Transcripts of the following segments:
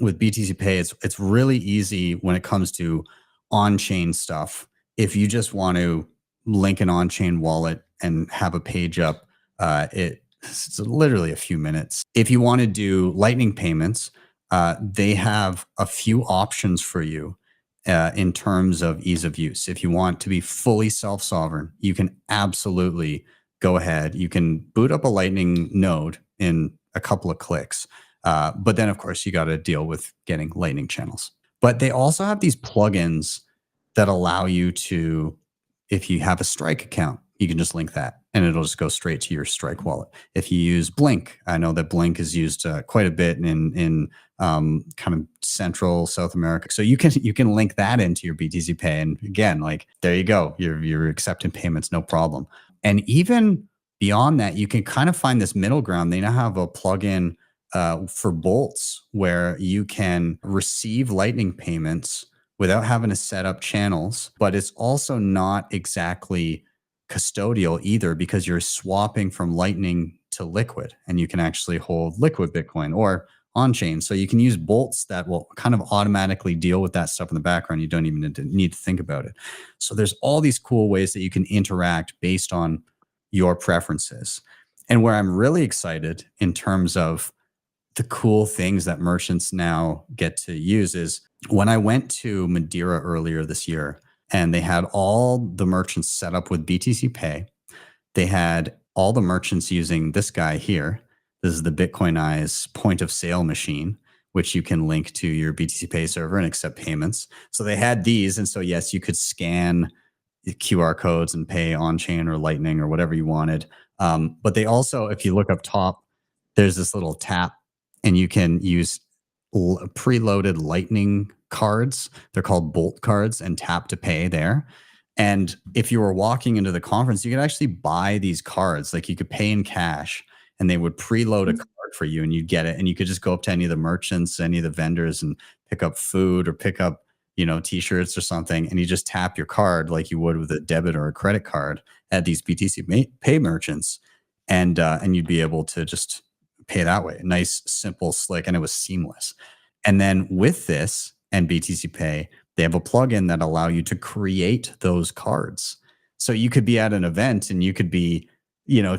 with BTC Pay, it's really easy when it comes to on-chain stuff. If you just want to link an on-chain wallet and have a page up, it's literally a few minutes. If you want to do Lightning payments, they have a few options for you in terms of ease of use. If you want to be fully self-sovereign, you can absolutely go ahead. You can boot up a Lightning node in a couple of clicks. But then, of course, you got to deal with getting Lightning channels. But they also have these plugins that allow you to, if you have a Strike account, you can just link that and it'll just go straight to your Strike wallet. If you use Blink, I know that Blink is used quite a bit in kind of Central South America. So you can link that into your BTC Pay. And again, like there you go, you're accepting payments, no problem. And even beyond that, you can kind of find this middle ground. They now have a plugin for bolts where you can receive Lightning payments without having to set up channels, but it's also not exactly custodial either because you're swapping from Lightning to Liquid and you can actually hold Liquid Bitcoin or on chain. So you can use bolts that will kind of automatically deal with that stuff in the background. You don't even need to think about it. So there's all these cool ways that you can interact based on your preferences. And where I'm really excited in terms of the cool things that merchants now get to use is when I went to Madeira earlier this year and they had all the merchants set up with BTC Pay. They had all the merchants using this guy here. This is the Bitcoin Eyes point of sale machine, which you can link to your BTC Pay server and accept payments. So they had these. And so, yes, you could scan the QR codes and pay on chain or Lightning or whatever you wanted. But they also, if you look up top, there's this little tap and you can use preloaded Lightning cards. They're called Bolt cards and tap to pay there. And if you were walking into the conference, you could actually buy these cards. Like you could pay in cash and they would preload a card for you and you'd get it. And you could just go up to any of the merchants, any of the vendors and pick up food or pick up, t-shirts or something. And you just tap your card like you would with a debit or a credit card at these BTC Pay merchants. And you'd be able to just pay that way. Nice, simple, slick, and it was seamless. And then with this and BTC Pay, they have a plugin that allow you to create those cards. So you could be at an event and you could be,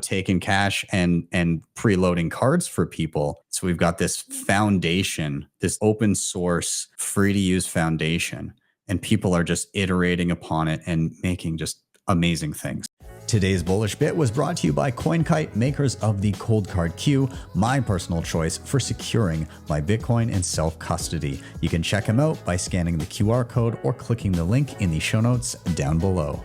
taking cash and preloading cards for people. So we've got this foundation, this open source, free to use foundation, and people are just iterating upon it and making just amazing things. Today's Bullish Bit was brought to you by CoinKite, makers of the Cold Card Q, my personal choice for securing my Bitcoin and self-custody. You can check them out by scanning the QR code or clicking the link in the show notes down below.